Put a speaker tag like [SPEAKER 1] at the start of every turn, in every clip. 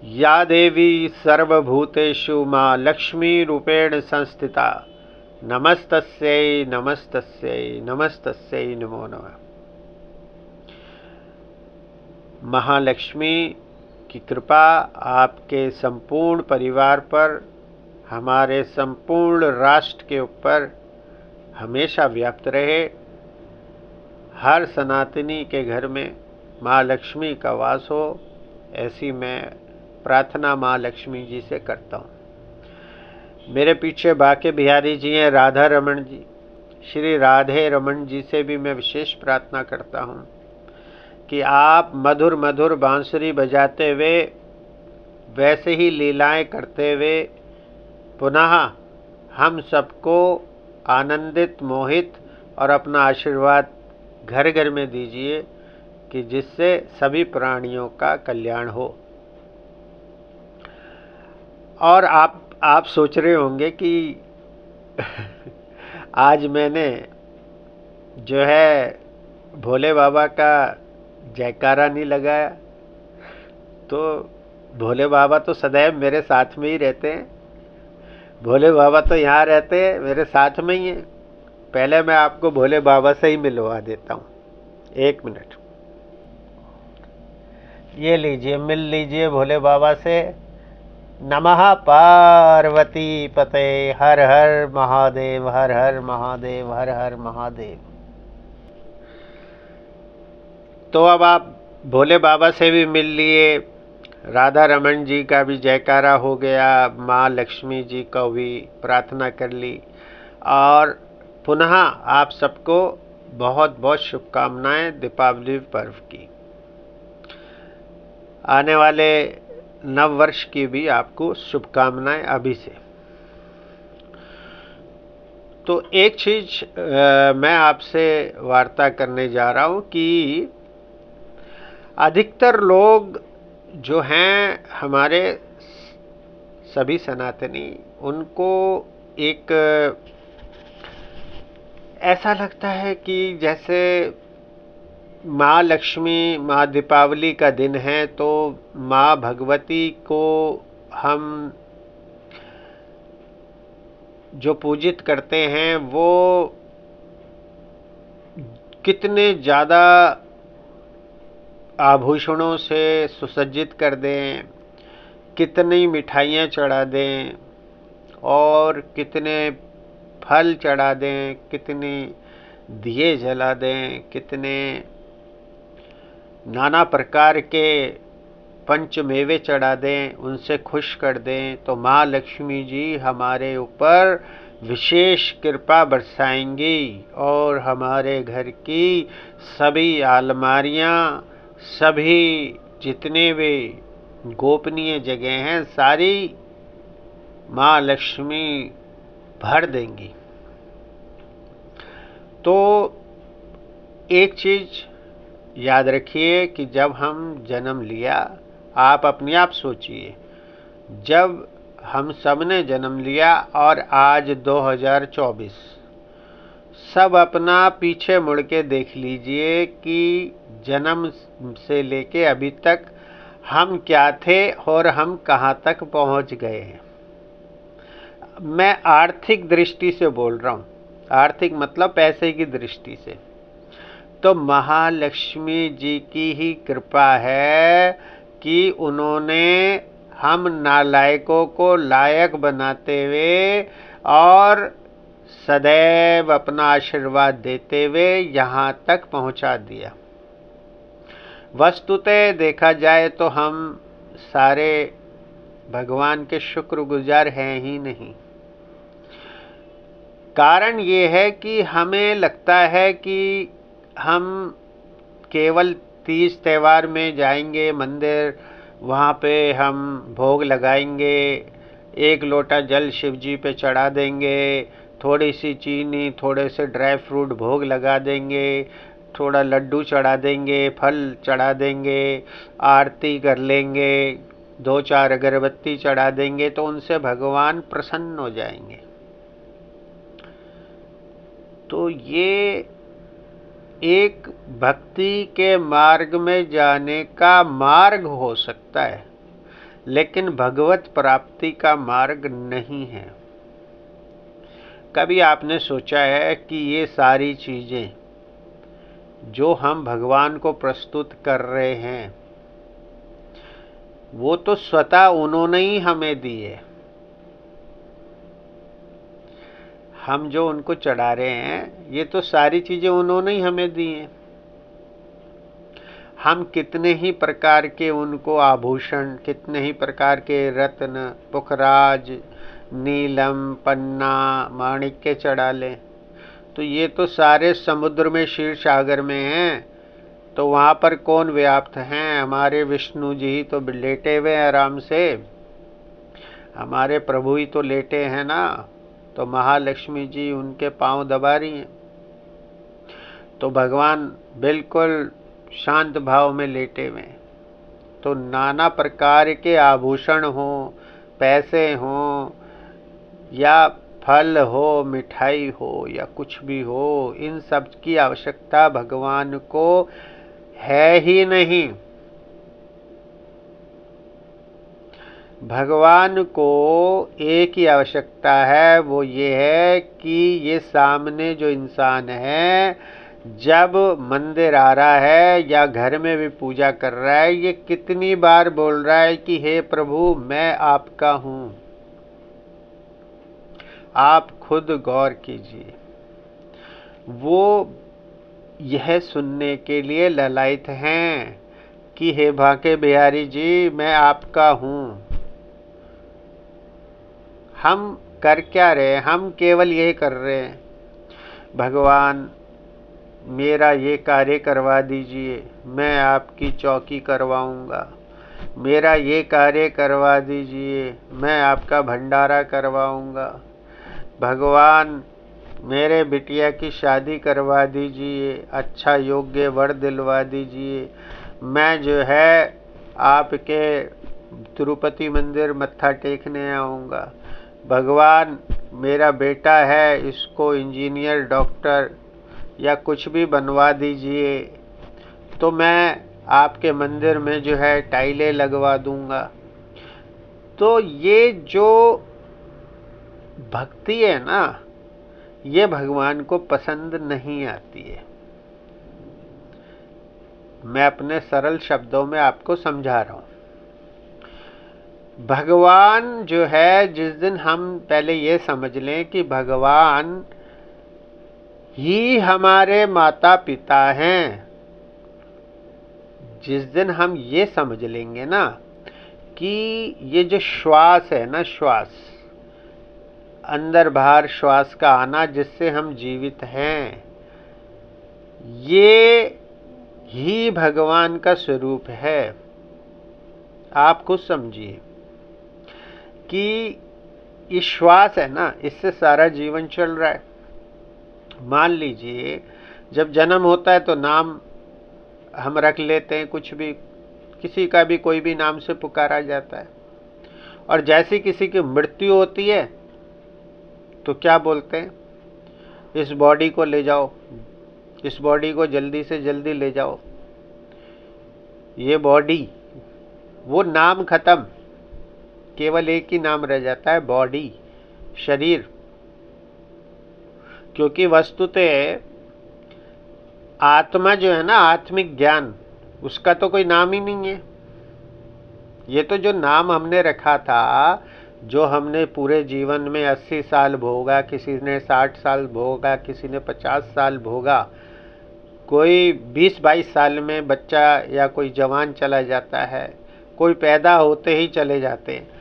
[SPEAKER 1] या देवी सर्वभूतेषु मां लक्ष्मीरूपेण संस्थिता नमस्तस्यै नमस्तस्यै नमस्तस्यै नमो नमः। महालक्ष्मी की कृपा आपके संपूर्ण परिवार पर, हमारे संपूर्ण राष्ट्र के ऊपर हमेशा व्याप्त रहे। हर सनातनी के घर में माँ लक्ष्मी का वास हो, ऐसी मैं प्रार्थना माँ लक्ष्मी जी से करता हूँ। मेरे पीछे बाके बिहारी जी हैं, राधा रमन जी। श्री राधे रमन जी से भी मैं विशेष प्रार्थना करता हूँ कि आप मधुर मधुर बांसुरी बजाते हुए, वैसे ही लीलाएं करते हुए पुनः हम सबको आनंदित, मोहित और अपना आशीर्वाद घर घर में दीजिए कि जिससे सभी प्राणियों का कल्याण हो। और आप सोच रहे होंगे कि आज मैंने जो है भोले बाबा का जयकारा नहीं लगाया। तो भोले बाबा तो सदैव मेरे साथ में ही रहते हैं। भोले बाबा तो यहाँ रहते हैं, मेरे साथ में ही हैं। पहले मैं आपको भोले बाबा से ही मिलवा देता हूँ। 1 मिनट, ये लीजिए, मिल लीजिए भोले बाबा से। नमः पार्वती पते, हर हर महादेव, हर हर महादेव, हर हर महादेव। तो अब आप भोले बाबा से भी मिल लिए, राधा रमन जी का भी जयकारा हो गया, माँ लक्ष्मी जी को भी प्रार्थना कर ली, और पुनः आप सबको बहुत बहुत शुभकामनाएं दीपावली पर्व की। आने वाले नव वर्ष की भी आपको शुभकामनाएं अभी से। तो एक चीज मैं आपसे वार्ता करने जा रहा हूं कि अधिकतर लोग जो हैं हमारे सभी सनातनी, उनको एक ऐसा लगता है कि जैसे माँ लक्ष्मी, माँ दीपावली का दिन है तो माँ भगवती को हम जो पूजित करते हैं वो कितने ज़्यादा आभूषणों से सुसज्जित कर दें, कितनी मिठाइयाँ चढ़ा दें और कितने फल चढ़ा दें, कितने दिए जला दें, कितने नाना प्रकार के पंचमेवे चढ़ा दें, उनसे खुश कर दें, तो माँ लक्ष्मी जी हमारे ऊपर विशेष कृपा बरसाएंगी और हमारे घर की सभी अलमारियाँ, सभी जितने भी गोपनीय जगह हैं, सारी माँ लक्ष्मी भर देंगी। तो एक चीज याद रखिए कि जब हम जन्म लिया, आप अपने आप सोचिए, जब हम सब ने जन्म लिया और आज 2024, सब अपना पीछे मुड़ के देख लीजिए कि जन्म से लेके अभी तक हम क्या थे और हम कहाँ तक पहुँच गए हैं। मैं आर्थिक दृष्टि से बोल रहा हूँ, आर्थिक मतलब पैसे की दृष्टि से। तो महालक्ष्मी जी की ही कृपा है कि उन्होंने हम नालायकों को लायक बनाते हुए और सदैव अपना आशीर्वाद देते हुए यहाँ तक पहुँचा दिया। वस्तुतः देखा जाए तो हम सारे भगवान के शुक्रगुजार हैं ही नहीं। कारण ये है कि हमें लगता है कि हम केवल तीज त्यौहार में जाएंगे मंदिर, वहाँ पे हम भोग लगाएंगे, 1 लोटा जल शिव जी पे चढ़ा देंगे, थोड़ी सी चीनी, थोड़े से ड्राई फ्रूट भोग लगा देंगे, थोड़ा लड्डू चढ़ा देंगे, फल चढ़ा देंगे, आरती कर लेंगे, 2-4 अगरबत्ती चढ़ा देंगे, तो उनसे भगवान प्रसन्न हो जाएंगे। तो ये एक भक्ति के मार्ग में जाने का मार्ग हो सकता है, लेकिन भगवत प्राप्ति का मार्ग नहीं है। कभी आपने सोचा है कि ये सारी चीजें जो हम भगवान को प्रस्तुत कर रहे हैं वो तो स्वतः उन्होंने ही हमें दी है। हम जो उनको चढ़ा रहे हैं ये तो सारी चीजें उन्होंने ही हमें दी हैं। हम कितने ही प्रकार के उनको आभूषण, कितने ही प्रकार के रत्न, पुखराज, नीलम, पन्ना, माणिक्य चढ़ा लें, तो ये तो सारे समुद्र में, क्षीर सागर में हैं। तो वहां पर कौन व्याप्त हैं? हमारे विष्णु जी ही तो लेटे हुए हैं आराम से, हमारे प्रभु ही तो लेटे हैं ना। तो महालक्ष्मी जी उनके पांव दबा रही हैं, तो भगवान बिल्कुल शांत भाव में लेटे हुए हैं। तो नाना प्रकार के आभूषण हो, पैसे हो, या फल हो, मिठाई हो, या कुछ भी हो, इन सब की आवश्यकता भगवान को है ही नहीं। भगवान को एक ही आवश्यकता है, वो ये है कि ये सामने जो इंसान है, जब मंदिर आ रहा है या घर में भी पूजा कर रहा है, ये कितनी बार बोल रहा है कि हे प्रभु मैं आपका हूं। आप खुद गौर कीजिए। वो यह सुनने के लिए ललायत हैं कि हे भाके बिहारी जी मैं आपका हूं। हम कर क्या रहे हैं? हम केवल यही कर रहे हैं, भगवान मेरा ये कार्य करवा दीजिए, मैं आपकी चौकी करवाऊंगा। मेरा ये कार्य करवा दीजिए, मैं आपका भंडारा करवाऊंगा। भगवान मेरे बिटिया की शादी करवा दीजिए, अच्छा योग्य वर दिलवा दीजिए। मैं जो है आपके तिरुपति मंदिर मत्था टेकने आऊँगा। भगवान मेरा बेटा है, इसको इंजीनियर, डॉक्टर या कुछ भी बनवा दीजिए, तो मैं आपके मंदिर में जो है टाइलें लगवा दूंगा। तो ये जो भक्ति है ना, ये भगवान को पसंद नहीं आती है। मैं अपने सरल शब्दों में आपको समझा रहा हूं। भगवान जो है, जिस दिन हम पहले ये समझ लें कि भगवान ही हमारे माता पिता हैं, जिस दिन हम ये समझ लेंगे ना कि ये जो श्वास है ना, श्वास अंदर बाहर श्वास का आना जिससे हम जीवित हैं, ये ही भगवान का स्वरूप है। आप खुद समझिए कि ये श्वास है ना, इससे सारा जीवन चल रहा है। मान लीजिए जब जन्म होता है तो नाम हम रख लेते हैं, कुछ भी, किसी का भी कोई भी नाम से पुकारा जाता है। और जैसी किसी की मृत्यु होती है तो क्या बोलते हैं? इस बॉडी को ले जाओ, इस बॉडी को जल्दी से जल्दी ले जाओ। ये बॉडी, वो नाम खत्म, केवल एक ही नाम रह जाता है, बॉडी, शरीर। क्योंकि वस्तुतः आत्मा जो है ना, आत्मिक ज्ञान, उसका तो कोई नाम ही नहीं है। ये तो जो नाम हमने रखा था, जो हमने पूरे जीवन में 80 साल भोगा, किसी ने 60 साल भोगा, किसी ने 50 साल भोगा, कोई 20-22 साल में बच्चा या कोई जवान चला जाता है, कोई पैदा होते ही चले जाते हैं।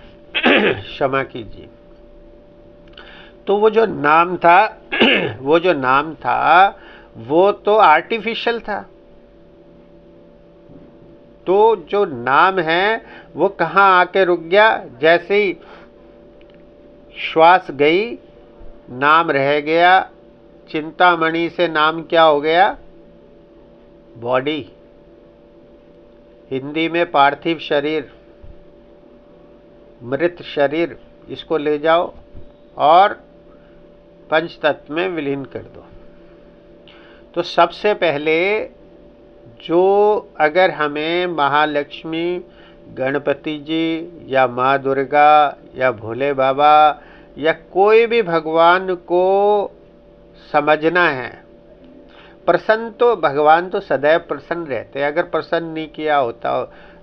[SPEAKER 1] क्षमा कीजिए। तो वो जो नाम था वो जो नाम था वो तो आर्टिफिशियल था। तो जो नाम है वो कहाँ आके रुक गया? जैसे ही श्वास गई, नाम रह गया। चिंतामणि से नाम क्या हो गया? बॉडी। हिंदी में पार्थिव शरीर, मृत शरीर, इसको ले जाओ और पंच तत्व में विलीन कर दो। तो सबसे पहले जो, अगर हमें महालक्ष्मी गणपति जी या माँ दुर्गा या भोले बाबा या कोई भी भगवान को समझना है। प्रसन्न तो भगवान तो सदैव प्रसन्न रहते हैं। अगर प्रसन्न नहीं किया होता,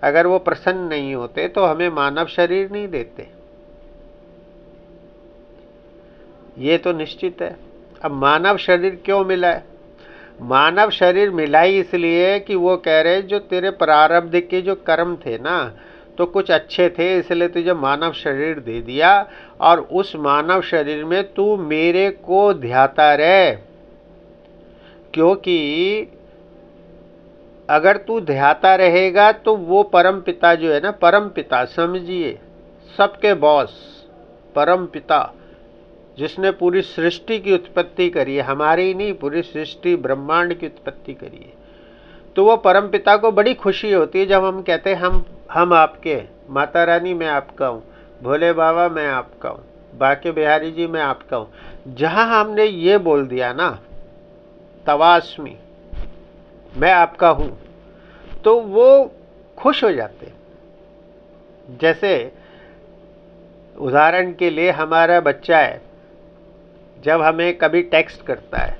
[SPEAKER 1] अगर वो प्रसन्न नहीं होते तो हमें मानव शरीर नहीं देते, ये तो निश्चित है। अब मानव शरीर क्यों मिला है? मानव शरीर मिला ही इसलिए कि वो कह रहे जो तेरे प्रारब्ध के जो कर्म थे ना तो कुछ अच्छे थे, इसलिए तुझे मानव शरीर दे दिया और उस मानव शरीर में तू मेरे को ध्याता रहे। क्योंकि अगर तू ध्याता रहेगा तो वो परम पिता जो है ना, परम पिता समझिए सबके बॉस, परम पिता जिसने पूरी सृष्टि की उत्पत्ति करी है, हमारी नहीं पूरी सृष्टि ब्रह्मांड की उत्पत्ति करी है, तो वो परम पिता को बड़ी खुशी होती है जब हम कहते हैं हम आपके, माता रानी मैं आपका हूँ, भोले बाबा मैं आपका हूँ, बाके बिहारी जी मैं आपका हूँ। जहाँ हमने ये बोल दिया ना तवास्मी मैं आपका हूँ, तो वो खुश हो जाते। जैसे उदाहरण के लिए हमारा बच्चा है, जब हमें कभी टेक्स्ट करता है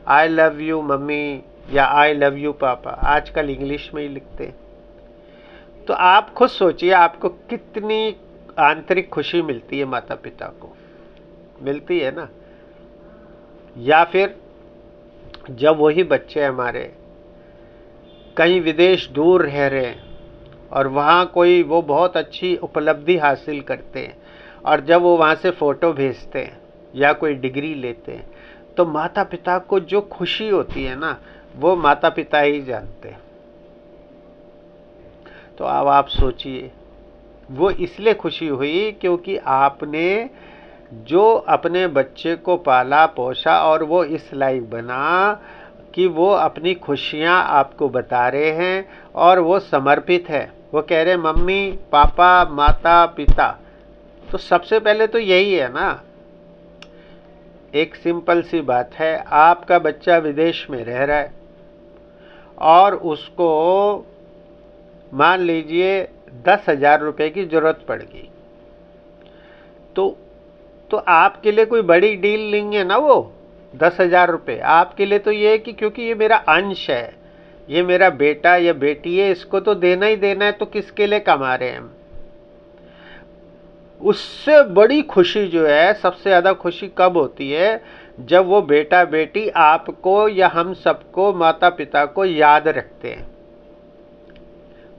[SPEAKER 1] आई लव यू मम्मी या आई लव यू पापा, आजकल इंग्लिश में ही लिखते हैं, तो आप खुद सोचिए आपको कितनी आंतरिक खुशी मिलती है, माता पिता को मिलती है ना। या फिर जब वही बच्चे हमारे कहीं विदेश दूर रह रहे हैं और वहाँ कोई वो बहुत अच्छी उपलब्धि हासिल करते हैं और जब वो वहाँ से फ़ोटो भेजते हैं या कोई डिग्री लेते हैं, तो माता पिता को जो खुशी होती है ना वो माता पिता ही जानते हैं। तो अब आप सोचिए वो इसलिए खुशी हुई क्योंकि आपने जो अपने बच्चे को पाला पोसा और वो इस लायक बना कि वो अपनी खुशियाँ आपको बता रहे हैं और वो समर्पित है। वो कह रहे मम्मी पापा माता पिता, तो सबसे पहले तो यही है ना। एक सिंपल सी बात है, आपका बच्चा विदेश में रह रहा है और उसको मान लीजिए 10,000 रुपये की जरूरत पड़ गई, तो आपके लिए कोई बड़ी डील नहीं है ना वो 10,000 रुपये। आपके लिए तो ये है कि क्योंकि ये मेरा अंश है, ये मेरा बेटा या बेटी है, इसको तो देना ही देना है, तो किसके लिए कमा रहे हैं हम। उससे बड़ी खुशी जो है, सबसे ज़्यादा खुशी कब होती है, जब वो बेटा बेटी आपको या हम सबको माता पिता को याद रखते हैं।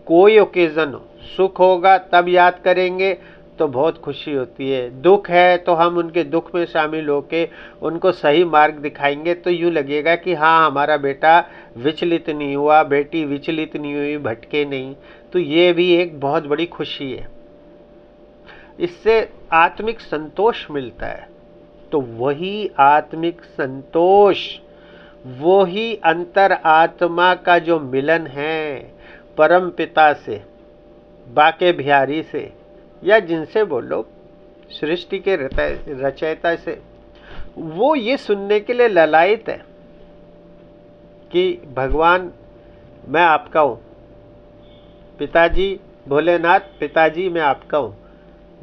[SPEAKER 1] कोई ओकेजन हो, सुख होगा तब याद करेंगे तो बहुत खुशी होती है, दुख है तो हम उनके दुख में शामिल होके उनको सही मार्ग दिखाएंगे तो यूँ लगेगा कि हाँ हमारा बेटा विचलित नहीं हुआ, बेटी विचलित नहीं हुई, भटके नहीं। तो ये भी एक बहुत बड़ी खुशी है, इससे आत्मिक संतोष मिलता है। तो वही आत्मिक संतोष, वही अंतर आत्मा का जो मिलन है परम पिता से, बाके बिहारी से या जिनसे बोलो सृष्टि के रचयिता से, वो ये सुनने के लिए ललायित है कि भगवान मैं आपका हूँ, पिताजी भोलेनाथ पिताजी मैं आपका हूँ,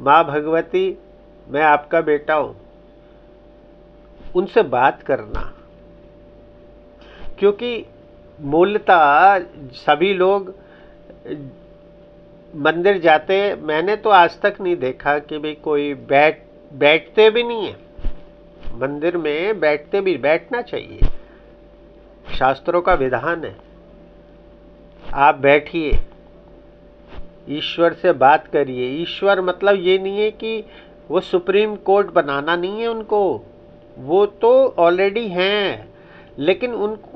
[SPEAKER 1] माँ भगवती मैं आपका बेटा हूँ। उनसे बात करना, क्योंकि मूलतः सभी लोग मंदिर जाते, मैंने तो आज तक नहीं देखा कि भाई कोई बैठते भी नहीं है मंदिर में, बैठना चाहिए, शास्त्रों का विधान है। आप बैठिए, ईश्वर से बात करिए। ईश्वर मतलब ये नहीं है कि वो सुप्रीम कोर्ट बनाना नहीं है उनको, वो तो ऑलरेडी हैं, लेकिन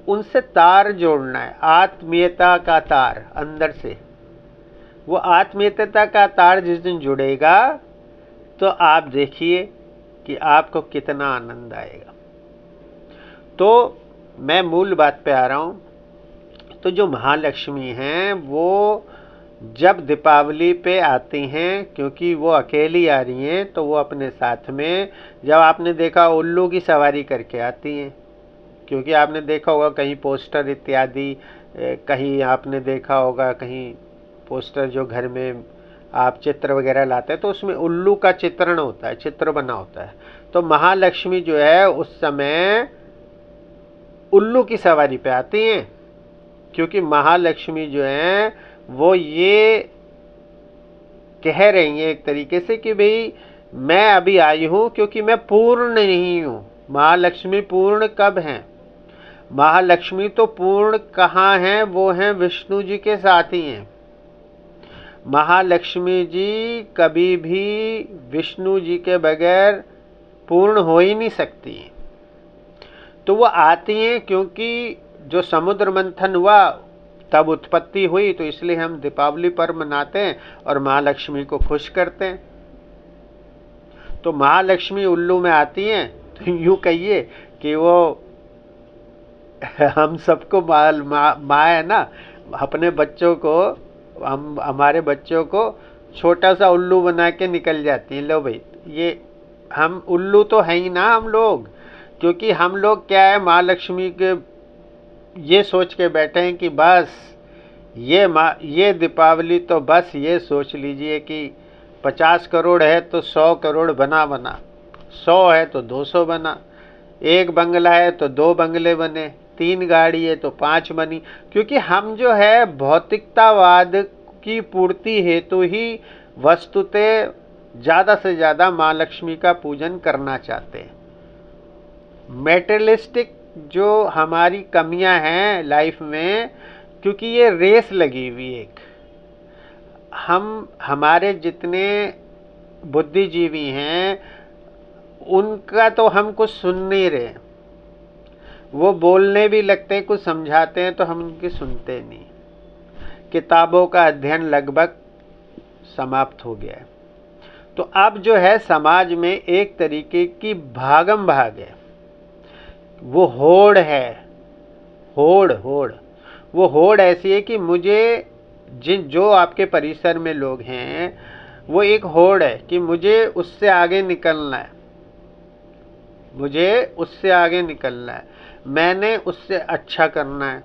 [SPEAKER 1] उनसे तार जोड़ना है, आत्मीयता का तार अंदर से। वो आत्मीयता का तार जिस दिन जुड़ेगा तो आप देखिए कि आपको कितना आनंद आएगा। तो मैं मूल बात पे आ रहा हूँ। तो जो महालक्ष्मी हैं वो जब दीपावली पे आती हैं, क्योंकि वो अकेली आ रही हैं, तो वो अपने साथ में, जब आपने देखा उल्लू की सवारी करके आती हैं, क्योंकि आपने देखा होगा कहीं पोस्टर इत्यादि, कहीं आपने देखा होगा कहीं पोस्टर जो घर में आप चित्र वगैरह लाते हैं तो उसमें उल्लू का चित्रण होता है, चित्र बना होता है। तो महालक्ष्मी जो है उस समय उल्लू की सवारी पे आती हैं, क्योंकि महालक्ष्मी जो है वो ये कह रही है एक तरीके से कि भाई मैं अभी आई हूं क्योंकि मैं पूर्ण नहीं हूं। महालक्ष्मी पूर्ण कब हैं? महालक्ष्मी तो पूर्ण कहाँ हैं? वो हैं विष्णु जी के साथ ही हैं। महालक्ष्मी जी कभी भी विष्णु जी के बगैर पूर्ण हो ही नहीं सकती। तो वो आती हैं क्योंकि जो समुद्र मंथन हुआ तब उत्पत्ति हुई, तो इसलिए हम दीपावली पर्व मनाते हैं और महालक्ष्मी को खुश करते हैं। तो महालक्ष्मी उल्लू में आती हैं, तो यूं कहिए कि वो हम सबको माँ है ना, अपने बच्चों को, हमारे बच्चों को छोटा सा उल्लू बना के निकल जाती हैं। लो भाई, ये हम उल्लू तो है ही ना हम लोग, क्योंकि हम लोग क्या है, माँ लक्ष्मी के ये सोच के बैठे हैं कि बस ये दीपावली तो बस ये सोच लीजिए कि 50 करोड़ है तो 100 करोड़ बना, 100 है तो 200 बना, 1 बंगला है तो 2 बंगले बने, 3 गाड़ी है तो 5 बनी। क्योंकि हम जो है भौतिकतावाद की पूर्ति हेतु ही वस्तुतः ज़्यादा से ज़्यादा माँ लक्ष्मी का पूजन करना चाहते हैं। मेटेरियलिस्टिक जो हमारी कमियां हैं लाइफ में, क्योंकि ये रेस लगी हुई एक, हमारे जितने बुद्धिजीवी हैं उनका तो हम कुछ सुन नहीं रहे। वो बोलने भी लगते हैं, कुछ समझाते हैं तो हम उनकी सुनते नहीं। किताबों का अध्ययन लगभग समाप्त हो गया है। तो अब जो है समाज में एक तरीके की भागम भाग है, वो होड़ है, होड़ वो होड़ ऐसी है कि मुझे जो आपके परिसर में लोग हैं वो एक होड़ है कि मुझे उससे आगे निकलना है, मैंने उससे अच्छा करना है,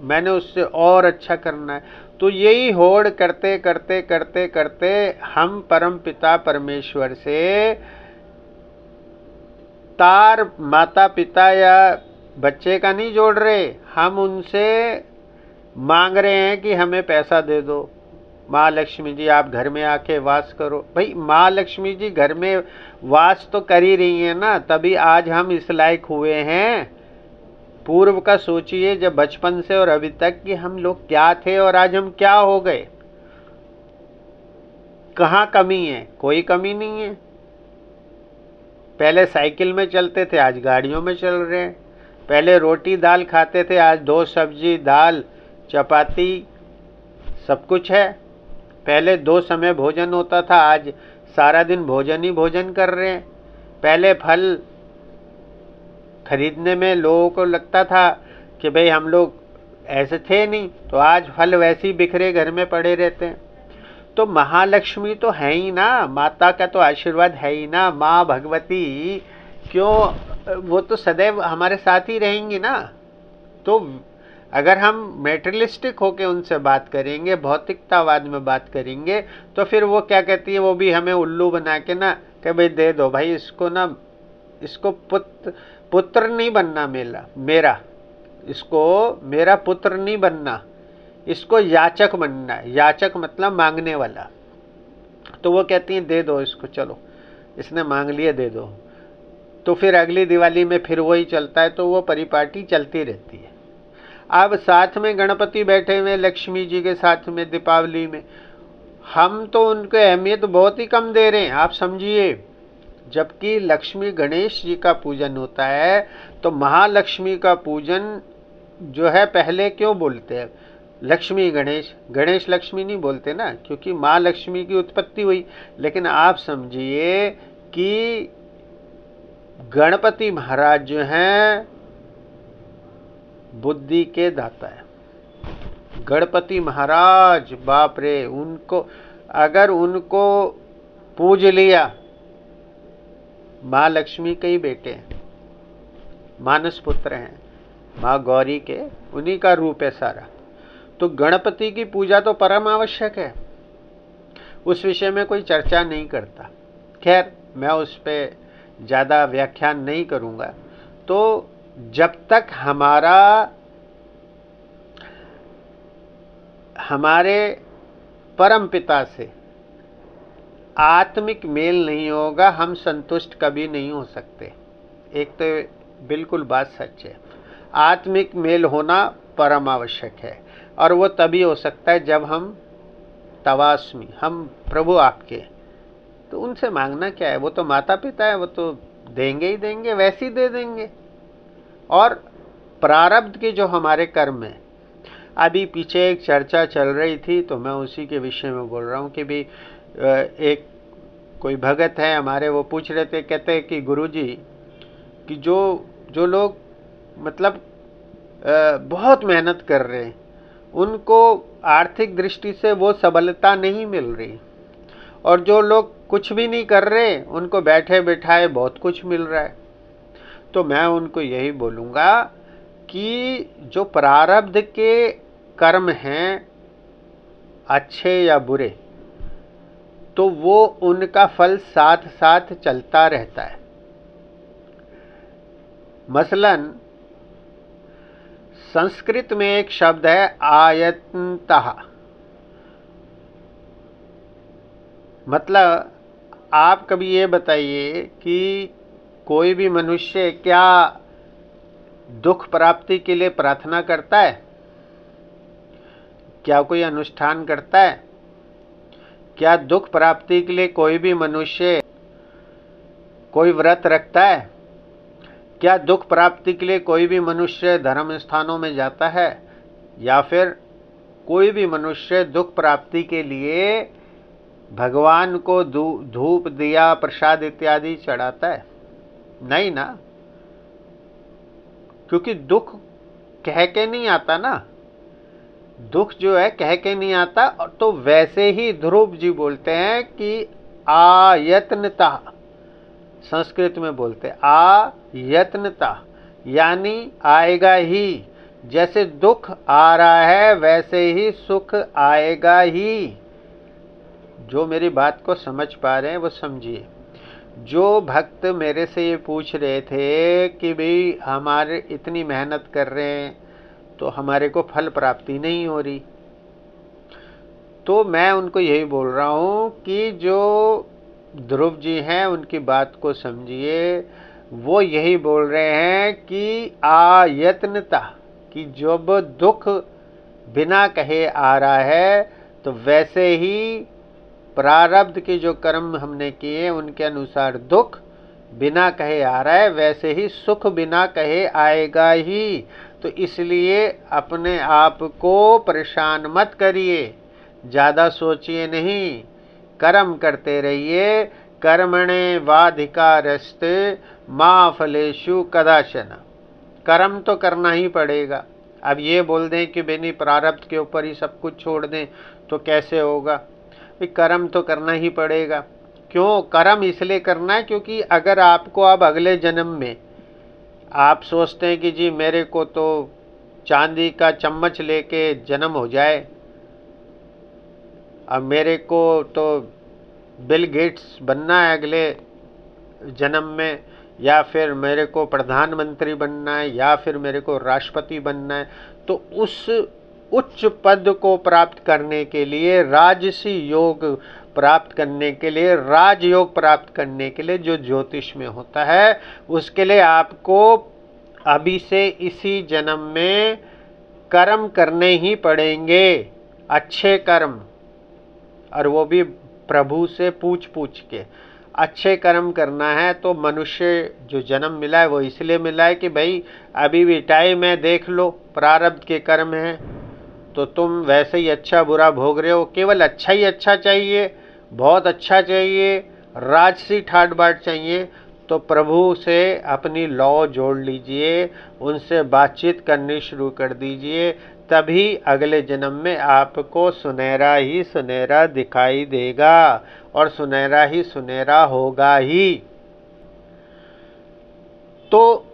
[SPEAKER 1] मैंने उससे और अच्छा करना है। तो यही होड़ करते करते करते करते हम परम पिता परमेश्वर से तार माता पिता या बच्चे का नहीं जोड़ रहे, हम उनसे मांग रहे हैं कि हमें पैसा दे दो, माँ लक्ष्मी जी आप घर में आके वास करो। भाई माँ लक्ष्मी जी घर में वास तो कर ही रही हैं ना, तभी आज हम इस लायक हुए हैं। पूर्व का सोचिए, जब बचपन से और अभी तक कि हम लोग क्या थे और आज हम क्या हो गए। कहाँ कमी है? कोई कमी नहीं है। पहले साइकिल में चलते थे, आज गाड़ियों में चल रहे हैं। पहले रोटी दाल खाते थे, आज 2 सब्जी दाल चपाती सब कुछ है। पहले 2 समय भोजन होता था, आज सारा दिन भोजन ही भोजन कर रहे हैं। पहले फल खरीदने में लोगों को लगता था कि भाई हम लोग ऐसे थे नहीं, तो आज फल वैसे ही बिखरे घर में पड़े रहते हैं। तो महालक्ष्मी तो है ही ना, माता का तो आशीर्वाद है ही ना, माँ भगवती क्यों, वो तो सदैव हमारे साथ ही रहेंगी ना। तो अगर हम मेटेरियलिस्टिक होके उनसे बात करेंगे, भौतिकतावाद में बात करेंगे, तो फिर वो क्या कहती है, वो भी हमें उल्लू बना के ना कि भाई दे दो भाई इसको ना, इसको पुत्र नहीं बनना मेरा, इसको मेरा पुत्र नहीं बनना, इसको याचक बनना है। याचक मतलब मांगने वाला। तो वो कहती हैं दे दो इसको, चलो इसने मांग लिए दे दो। तो फिर अगली दिवाली में फिर वही चलता है, तो वो परिपाटी चलती रहती है। अब साथ में गणपति बैठे हुए लक्ष्मी जी के साथ में दीपावली में, हम तो उनको अहमियत बहुत ही कम दे रहे हैं, आप समझिए। जबकि लक्ष्मी गणेश जी का पूजन होता है, तो महालक्ष्मी का पूजन जो है पहले क्यों बोलते हैं लक्ष्मी गणेश, गणेश लक्ष्मी नहीं बोलते ना, क्योंकि माँ लक्ष्मी की उत्पत्ति हुई। लेकिन आप समझिए कि गणपति महाराज जो हैं बुद्धि के दाता है। गणपति महाराज बाप रे, उनको अगर उनको पूज लिया, माँ लक्ष्मी के ही बेटे हैं, मानस पुत्र हैं, माँ गौरी के उन्हीं का रूप है सारा। तो गणपति की पूजा तो परम आवश्यक है। उस विषय में कोई चर्चा नहीं करता। खैर, मैं उस पर ज़्यादा व्याख्यान नहीं करूँगा। तो जब तक हमारे परम पिता से आत्मिक मेल नहीं होगा, हम संतुष्ट कभी नहीं हो सकते। एक तो बिल्कुल बात सच है, आत्मिक मेल होना परम आवश्यक है, और वो तभी हो सकता है जब हम तवास्मी, हम प्रभु आपके, तो उनसे मांगना क्या है, वो तो माता पिता है, वो तो देंगे ही देंगे, वैसे ही दे देंगे। और प्रारब्ध के जो हमारे कर्म है, अभी पीछे एक चर्चा चल रही थी तो मैं उसी के विषय में बोल रहा हूँ कि भी एक कोई भगत है हमारे, वो पूछ रहे थे, कहते कि गुरुजी कि जो लोग मतलब बहुत मेहनत कर रहे हैं, उनको आर्थिक दृष्टि से वो सबलता नहीं मिल रही, और जो लोग कुछ भी नहीं कर रहे उनको बैठे बिठाए बहुत कुछ मिल रहा है। तो मैं उनको यही बोलूँगा कि जो प्रारब्ध के कर्म हैं, अच्छे या बुरे, तो वो उनका फल साथ साथ चलता रहता है। मसलन संस्कृत में एक शब्द है आयतनतः, मतलब आप कभी ये बताइए कि कोई भी मनुष्य क्या दुख प्राप्ति के लिए प्रार्थना करता है? क्या कोई अनुष्ठान करता है? क्या दुख प्राप्ति के लिए कोई भी मनुष्य कोई व्रत रखता है? क्या दुख प्राप्ति के लिए कोई भी मनुष्य धर्म स्थानों में जाता है? या फिर कोई भी मनुष्य दुख प्राप्ति के लिए भगवान को धूप दिया प्रसाद इत्यादि चढ़ाता है? नहीं ना, क्योंकि दुख कह के नहीं आता ना, दुख जो है कह के नहीं आता। तो वैसे ही ध्रुव जी बोलते हैं कि आयत्नता, संस्कृत में बोलते हैं आयत्नता, यानी आएगा ही। जैसे दुख आ रहा है वैसे ही सुख आएगा ही। जो मेरी बात को समझ पा रहे हैं वो समझिए। जो भक्त मेरे से ये पूछ रहे थे कि भाई हमारे इतनी मेहनत कर रहे हैं तो हमारे को फल प्राप्ति नहीं हो रही, तो मैं उनको यही बोल रहा हूँ कि जो ध्रुव जी हैं उनकी बात को समझिए। वो यही बोल रहे हैं कि आयत्नता, कि जब दुख बिना कहे आ रहा है तो वैसे ही प्रारब्ध के जो कर्म हमने किए उनके अनुसार दुख बिना कहे आ रहा है, वैसे ही सुख बिना कहे आएगा ही। तो इसलिए अपने आप को परेशान मत करिए, ज़्यादा सोचिए नहीं, कर्म करते रहिए। कर्मणे वाधिकारस्ते मा फलेषु कदाचन, कर्म तो करना ही पड़ेगा। अब ये बोल दें कि बेनी प्रारब्ध के ऊपर ही सब कुछ छोड़ दें तो कैसे होगा? कर्म तो करना ही पड़ेगा। क्यों कर्म इसलिए करना है? क्योंकि अगर आपको अब अगले जन्म में आप सोचते हैं कि जी मेरे को तो चांदी का चम्मच लेके जन्म हो जाए, अब मेरे को तो बिल गेट्स बनना है अगले जन्म में, या फिर मेरे को प्रधानमंत्री बनना है, या फिर मेरे को राष्ट्रपति बनना है, तो उस उच्च पद को प्राप्त करने के लिए, राजसी योग प्राप्त करने के लिए, राजयोग प्राप्त करने के लिए जो ज्योतिष में होता है, उसके लिए आपको अभी से इसी जन्म में कर्म करने ही पड़ेंगे, अच्छे कर्म, और वो भी प्रभु से पूछ पूछ के अच्छे कर्म करना है। तो मनुष्य जो जन्म मिला है वो इसलिए मिला है कि भाई अभी भी टाइम है, देख लो प्रारब्ध के कर्म हैं, तो तुम वैसे ही अच्छा बुरा भोग रहे हो। केवल अच्छा ही अच्छा चाहिए, बहुत अच्छा चाहिए, राजसी ठाट बाट चाहिए, तो प्रभु से अपनी लौ जोड़ लीजिए, उनसे बातचीत करनी शुरू कर दीजिए, तभी अगले जन्म में आपको सुनहरा ही सुनहरा दिखाई देगा, और सुनहरा ही सुनहरा होगा ही। तो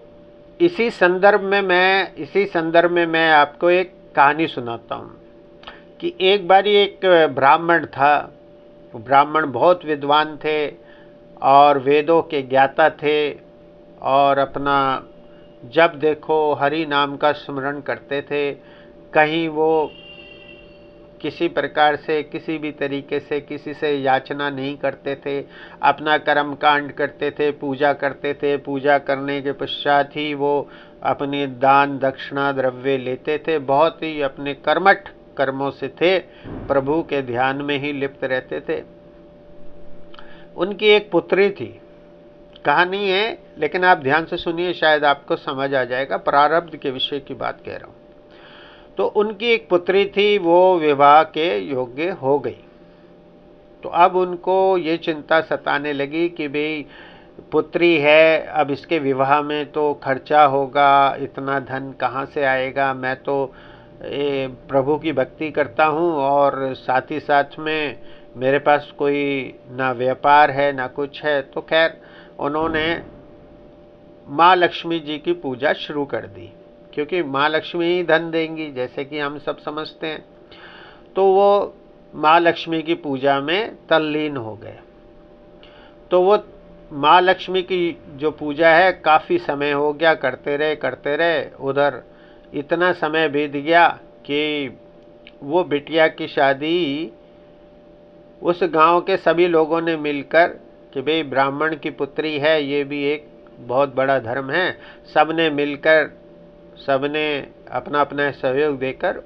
[SPEAKER 1] इसी संदर्भ में मैं आपको एक कहानी सुनाता हूँ कि एक बारी एक ब्राह्मण था, ब्राह्मण बहुत विद्वान थे और वेदों के ज्ञाता थे और अपना जब देखो हरि नाम का स्मरण करते थे। कहीं वो किसी प्रकार से किसी भी तरीके से किसी से याचना नहीं करते थे, अपना कर्म कांड करते थे, पूजा करते थे। पूजा करने के पश्चात ही वो अपने दान दक्षिणा द्रव्य लेते थे। बहुत ही अपने कर्मठ कर्मों से थे, प्रभु के ध्यान में ही लिप्त रहते थे। उनकी एक पुत्री थी, कहानी है लेकिन आप ध्यान से सुनिए, शायद आपको समझ आ जाएगा। प्रारब्ध के विषय की बात कह रहा हूं। तो उनकी एक पुत्री थी, वो विवाह के योग्य हो गई। तो अब उनको ये चिंता सताने लगी कि भाई पुत्री है, अब इसके विवाह में तो खर्चा होगा, इतना धन कहाँ से आएगा। मैं तो प्रभु की भक्ति करता हूँ और साथ ही साथ में मेरे पास कोई ना व्यापार है ना कुछ है। तो खैर उन्होंने माँ लक्ष्मी जी की पूजा शुरू कर दी, क्योंकि माँ लक्ष्मी ही धन देंगी, जैसे कि हम सब समझते हैं। तो वो माँ लक्ष्मी की पूजा में तल्लीन हो गए। तो वो माँ लक्ष्मी की जो पूजा है काफ़ी समय हो गया, करते रहे। उधर इतना समय बीत गया कि वो बिटिया की शादी उस गांव के सभी लोगों ने मिलकर कि भाई ब्राह्मण की पुत्री है, ये भी एक बहुत बड़ा धर्म है। सबने मिलकर सबने अपना अपना सहयोग देकर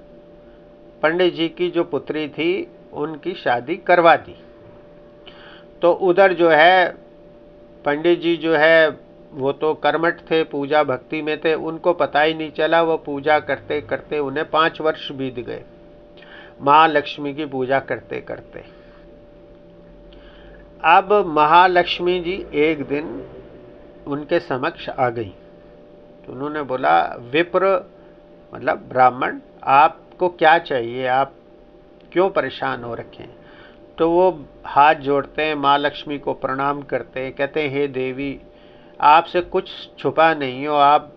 [SPEAKER 1] पंडित जी की जो पुत्री थी उनकी शादी करवा दी। तो उधर जो है पंडित जी जो है वो तो कर्मठ थे, पूजा भक्ति में थे, उनको पता ही नहीं चला। वो पूजा करते करते उन्हें 5 वर्ष बीत गए, माँ लक्ष्मी की पूजा करते करते। अब महालक्ष्मी जी एक दिन उनके समक्ष आ गई। तो उन्होंने बोला, विप्र मतलब ब्राह्मण, आपको क्या चाहिए, आप क्यों परेशान हो रखे हैं। तो वो हाथ जोड़ते हैं, माँ लक्ष्मी को प्रणाम करते हैं, कहते हैं हे देवी, आपसे कुछ छुपा नहीं हो, आप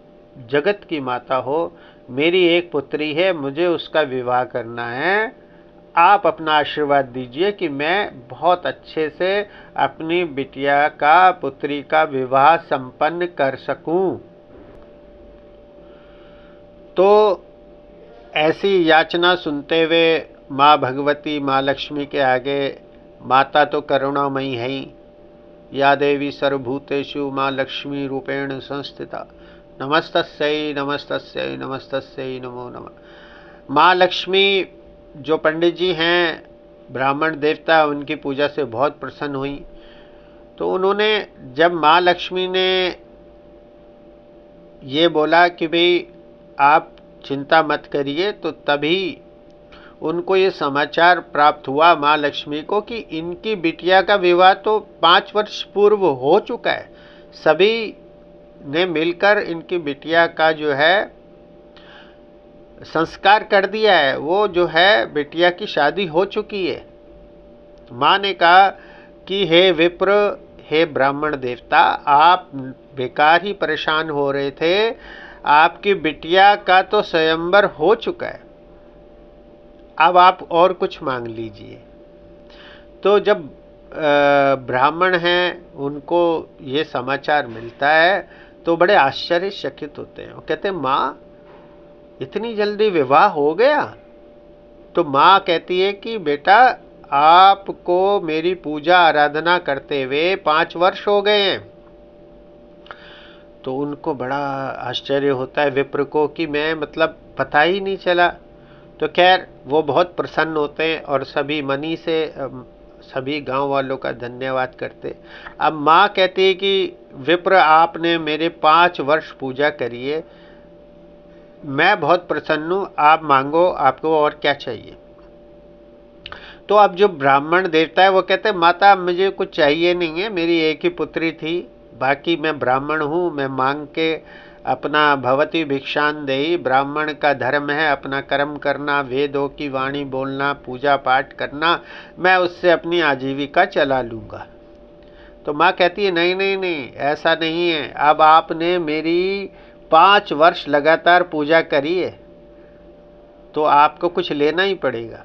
[SPEAKER 1] जगत की माता हो। मेरी एक पुत्री है, मुझे उसका विवाह करना है। आप अपना आशीर्वाद दीजिए कि मैं बहुत अच्छे से अपनी बिटिया का, पुत्री का विवाह संपन्न कर सकूं। तो ऐसी याचना सुनते हुए माँ भगवती, माँ लक्ष्मी के आगे, माता तो करुणामयी है ही, या देवी सर्वभूतेषु माँ लक्ष्मी रूपेण संस्थिता, नमस्तस्यै नमस्तस्यै नमस्तस्यै नमो नमः। माँ लक्ष्मी जो पंडित जी हैं, ब्राह्मण देवता, उनकी पूजा से बहुत प्रसन्न हुई। तो उन्होंने, जब माँ लक्ष्मी ने ये बोला कि भाई आप चिंता मत करिए, तो तभी उनको ये समाचार प्राप्त हुआ माँ लक्ष्मी को कि इनकी बिटिया का विवाह तो 5 वर्ष पूर्व हो चुका है। सभी ने मिलकर इनकी बिटिया का जो है संस्कार कर दिया है। वो जो है बिटिया की शादी हो चुकी है। माँ ने कहा कि हे विप्र, हे ब्राह्मण देवता, आप बेकार ही परेशान हो रहे थे, आपकी बिटिया का तो स्वयंवर हो चुका है, अब आप और कुछ मांग लीजिए। तो जब ब्राह्मण हैं, उनको ये समाचार मिलता है तो बड़े आश्चर्यचकित होते हैं। वो कहते हैं, माँ इतनी जल्दी विवाह हो गया। तो माँ कहती है कि बेटा, आपको मेरी पूजा आराधना करते हुए 5 वर्ष हो गए हैं। तो उनको बड़ा आश्चर्य होता है विप्र को कि मैं, मतलब पता ही नहीं चला। तो खैर वो बहुत प्रसन्न होते हैं और सभी मनी से सभी गांव वालों का धन्यवाद करते। अब माँ कहती है कि विप्र, आपने मेरे 5 वर्ष पूजा करी है, मैं बहुत प्रसन्न हूँ, आप मांगो, आपको और क्या चाहिए। तो अब जो ब्राह्मण देवता है वो कहते हैं, माता मुझे कुछ चाहिए नहीं है, मेरी एक ही पुत्री थी, बाकी मैं ब्राह्मण हूँ, मैं मांग के अपना भवती भिक्षान देही, ब्राह्मण का धर्म है अपना कर्म करना, वेदों की वाणी बोलना, पूजा पाठ करना, मैं उससे अपनी आजीविका चला लूँगा। तो माँ कहती है, नहीं नहीं नहीं, ऐसा नहीं है, अब आपने मेरी 5 वर्ष लगातार पूजा करी है तो आपको कुछ लेना ही पड़ेगा।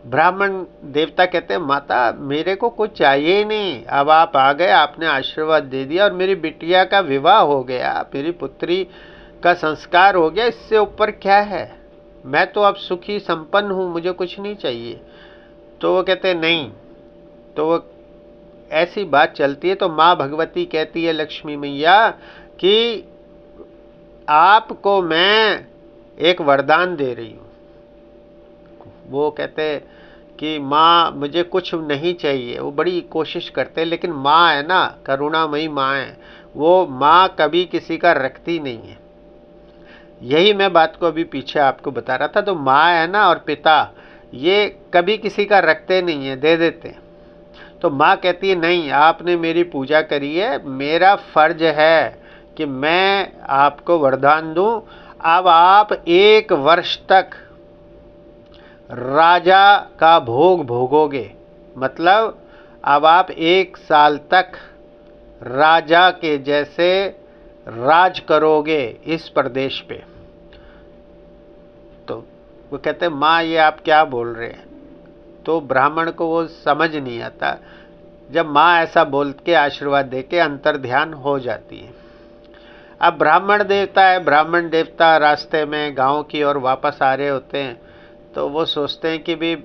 [SPEAKER 1] ब्राह्मण देवता कहते हैं माता मेरे को कुछ चाहिए ही नहीं, अब आप आ गए, आपने आशीर्वाद दे दिया और मेरी बिटिया का विवाह हो गया, मेरी पुत्री का संस्कार हो गया, इससे ऊपर क्या है, मैं तो अब सुखी संपन्न हूँ, मुझे कुछ नहीं चाहिए। तो वो कहते हैं नहीं। तो वो ऐसी बात चलती है तो माँ भगवती कहती है लक्ष्मी मैया कि आपको मैं एक वरदान दे रही हूँ। वो कहते कि माँ मुझे कुछ नहीं चाहिए, वो बड़ी कोशिश करते हैं, लेकिन माँ है ना, करुणामयी माँ है, वो माँ कभी किसी का रखती नहीं है। यही मैं बात को अभी पीछे आपको बता रहा था। तो माँ है ना और पिता ये कभी किसी का रखते नहीं है, दे देते हैं। तो माँ कहती है नहीं, आपने मेरी पूजा करी है, मेरा फर्ज है कि मैं आपको वरदान दूं, अब आप 1 वर्ष तक राजा का भोग भोगोगे, मतलब अब आप 1 साल तक राजा के जैसे राज करोगे इस प्रदेश पे। तो वो कहते हैं माँ ये आप क्या बोल रहे हैं। तो ब्राह्मण को वो समझ नहीं आता। जब माँ ऐसा बोल के आशीर्वाद दे के अंतर ध्यान हो जाती है। अब ब्राह्मण देवता है, ब्राह्मण देवता रास्ते में गांव की ओर वापस आ रहे होते हैं। तो वो सोचते हैं कि भी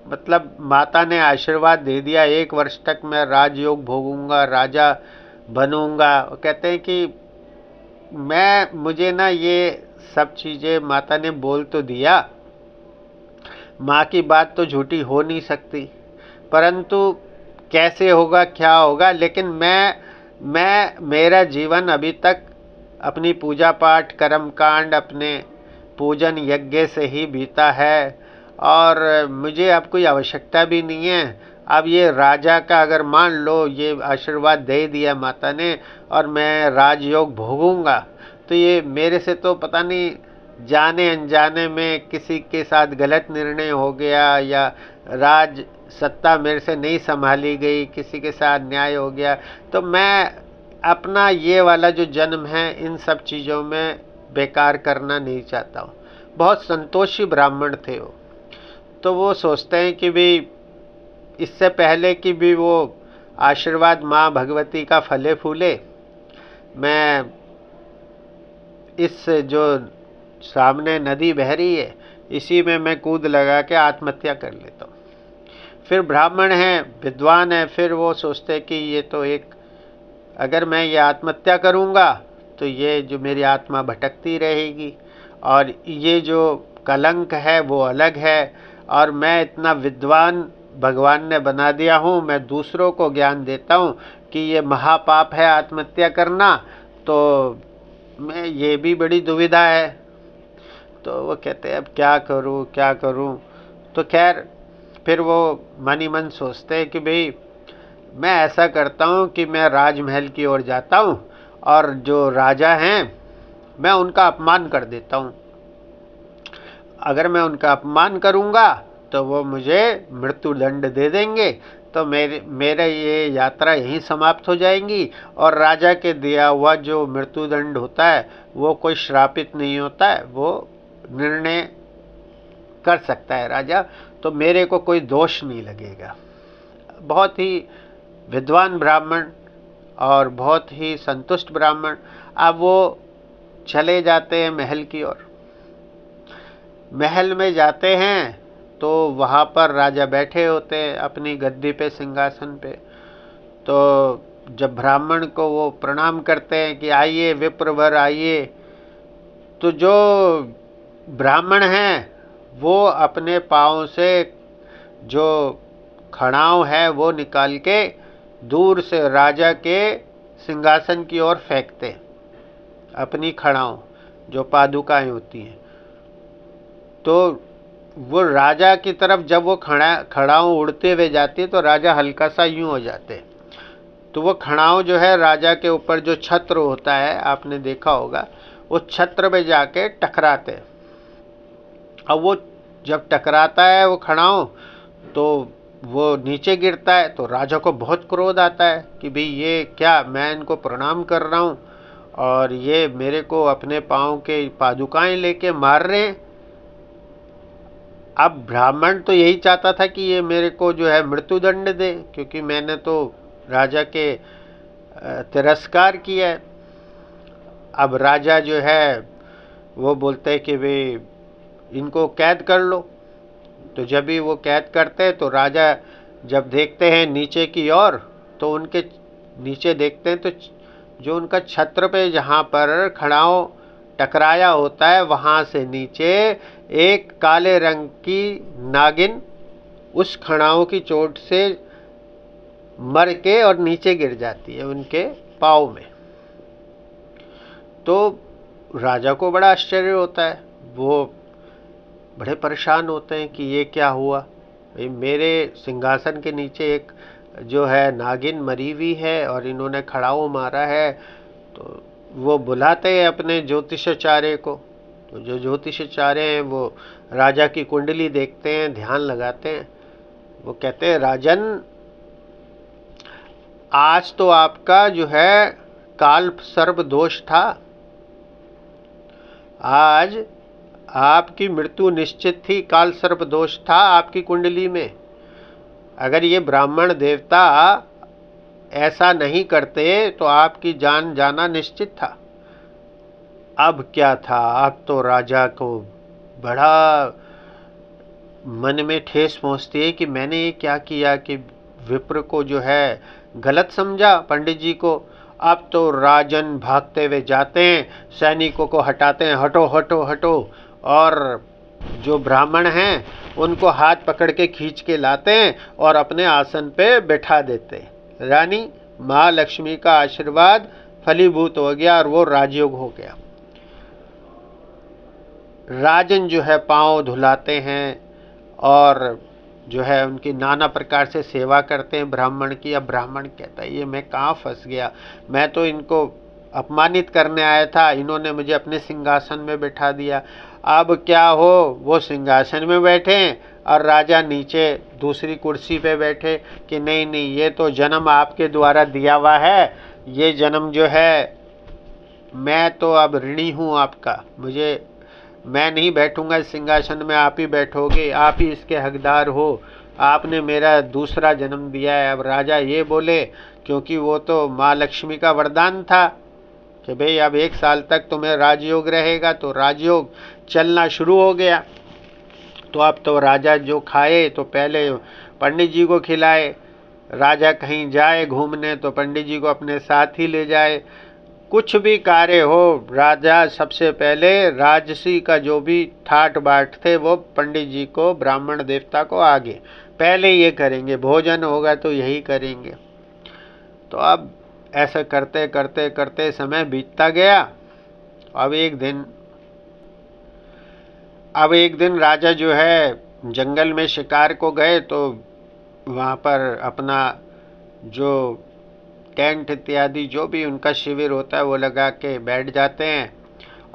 [SPEAKER 1] मतलब माता ने आशीर्वाद दे दिया, 1 वर्ष तक मैं राजयोग भोगूंगा, राजा बनूंगा। कहते हैं कि मुझे ना ये सब चीज़ें माता ने बोल तो दिया, माँ की बात तो झूठी हो नहीं सकती, परंतु कैसे होगा क्या होगा, लेकिन मेरा जीवन अभी तक अपनी पूजा पाठ कर्म कांड अपने पूजन यज्ञ से ही बीता है और मुझे अब कोई आवश्यकता भी नहीं है। अब ये राजा का अगर मान लो ये आशीर्वाद दे दिया माता ने और मैं राजयोग भोगूंगा, तो ये मेरे से तो पता नहीं जाने अनजाने में किसी के साथ गलत निर्णय हो गया या राज सत्ता मेरे से नहीं संभाली गई, किसी के साथ न्याय हो गया, तो मैं अपना ये वाला जो जन्म है इन सब चीज़ों में बेकार करना नहीं चाहता हूँ। बहुत संतोषी ब्राह्मण थे वो। तो वो सोचते हैं कि भी इससे पहले कि भी वो आशीर्वाद माँ भगवती का फले फूले, मैं इस जो सामने नदी बह रही है इसी में मैं कूद लगा के आत्महत्या कर लेता हूँ। फिर ब्राह्मण हैं, विद्वान हैं, फिर वो सोचते हैं कि ये तो अगर मैं ये आत्महत्या करूँगा तो ये जो मेरी आत्मा भटकती रहेगी और ये जो कलंक है वो अलग है, और मैं इतना विद्वान भगवान ने बना दिया हूँ, मैं दूसरों को ज्ञान देता हूँ कि ये महापाप है आत्महत्या करना, तो मैं ये भी बड़ी दुविधा है। तो वो कहते हैं अब क्या करूँ क्या करूँ। तो खैर फिर वो मन ही मन सोचते हैं कि भाई मैं ऐसा करता हूँ कि मैं राजमहल की ओर जाता हूँ और जो राजा हैं मैं उनका अपमान कर देता हूँ। अगर मैं उनका अपमान करूँगा तो वो मुझे मृत्युदंड दे देंगे, तो मेरा ये यात्रा यहीं समाप्त हो जाएंगी और राजा के दिया हुआ जो मृत्युदंड होता है वो कोई श्रापित नहीं होता है, वो निर्णय कर सकता है राजा, तो मेरे को कोई दोष नहीं लगेगा। बहुत ही विद्वान ब्राह्मण और बहुत ही संतुष्ट ब्राह्मण। अब वो चले जाते हैं महल की ओर। महल में जाते हैं तो वहाँ पर राजा बैठे होते हैं अपनी गद्दी पे, सिंहासन पे। तो जब ब्राह्मण को वो प्रणाम करते हैं कि आइए विप्रवर आइए, तो जो ब्राह्मण हैं वो अपने पाँव से जो खड़ाव है वो निकाल के दूर से राजा के सिंहासन की ओर फेंकते, अपनी खड़ाव जो पादुकाएं होती हैं। तो वो राजा की तरफ जब वो खड़ाव उड़ते हुए जाती है तो राजा हल्का सा यूं हो जाते। तो वो खड़ाव जो है राजा के ऊपर जो छत्र होता है आपने देखा होगा, वो छत्र में जाके टकराते। अब वो जब टकराता है वो खड़ाव तो वो नीचे गिरता है, तो राजा को बहुत क्रोध आता है कि भाई ये क्या, मैं इनको प्रणाम कर रहा हूँ और ये मेरे को अपने पाँव के पादुकाएं लेके मार रहे हैं। अब ब्राह्मण तो यही चाहता था कि ये मेरे को जो है मृत्यु दंड दे, क्योंकि मैंने तो राजा के तिरस्कार किया है। अब राजा जो है वो बोलते हैं कि वे इनको कैद कर लो। तो जब भी वो कैद करते हैं तो राजा जब देखते हैं नीचे की ओर, तो उनके नीचे देखते हैं तो जो उनका छत्र पे जहाँ पर खड़ाओं टकराया होता है, वहाँ से नीचे एक काले रंग की नागिन उस खड़ाओं की चोट से मर के और नीचे गिर जाती है उनके पाँव में। तो राजा को बड़ा आश्चर्य होता है, वो बड़े परेशान होते हैं कि ये क्या हुआ, मेरे सिंहासन के नीचे एक जो है नागिन मरी हुई है और इन्होंने खड़ाओं मारा है। तो वो बुलाते हैं अपने ज्योतिषाचार्य को। तो जो ज्योतिषाचार्य हैं वो राजा की कुंडली देखते हैं, ध्यान लगाते हैं। वो कहते हैं, राजन, आज तो आपका जो है काल सर्प दोष था, आज आपकी मृत्यु निश्चित थी, काल सर्प दोष था आपकी कुंडली में। अगर ये ब्राह्मण देवता ऐसा नहीं करते तो आपकी जान जाना निश्चित था। अब क्या था, अब तो राजा को बड़ा मन में ठेस पहुंचती है कि मैंने ये क्या किया कि विप्र को जो है गलत समझा, पंडित जी को। अब तो राजन भागते हुए जाते हैं, सैनिकों को हटाते हैं, हटो हटो हटो, और जो ब्राह्मण हैं उनको हाथ पकड़ के खींच के लाते हैं और अपने आसन पे बैठा देते हैं। रानी महालक्ष्मी का आशीर्वाद फलीभूत हो गया और वो राजयोग हो गया। राजन जो है पांव धुलाते हैं और जो है उनकी नाना प्रकार से सेवा करते हैं ब्राह्मण की। अब ब्राह्मण कहता है, ये मैं कहाँ फंस गया, मैं तो इनको अपमानित करने आया था, इन्होंने मुझे अपने सिंहासन में बैठा दिया। अब क्या हो, वो सिंहासन में बैठे और राजा नीचे दूसरी कुर्सी पे बैठे कि नहीं नहीं, ये तो जन्म आपके द्वारा दिया हुआ है, ये जन्म जो है मैं तो अब ऋणी हूँ आपका, मैं नहीं बैठूंगा इस सिंहासन में, आप ही बैठोगे, आप ही इसके हकदार हो, आपने मेरा दूसरा जन्म दिया है। अब राजा ये बोले, क्योंकि वो तो माँ लक्ष्मी का वरदान था कि भाई अब 1 साल तक तुम्हें राजयोग रहेगा, तो राजयोग चलना शुरू हो गया। तो अब तो राजा जो खाए तो पहले पंडित जी को खिलाए, राजा कहीं जाए घूमने तो पंडित जी को अपने साथ ही ले जाए। कुछ भी कार्य हो, राजा सबसे पहले राजसी का जो भी ठाट बाट थे वो पंडित जी को, ब्राह्मण देवता को आगे पहले ये करेंगे, भोजन होगा तो यही करेंगे। तो अब ऐसा करते करते करते समय बीतता गया। अब एक दिन राजा जो है जंगल में शिकार को गए, तो वहाँ पर अपना जो टेंट इत्यादि जो भी उनका शिविर होता है वो लगा के बैठ जाते हैं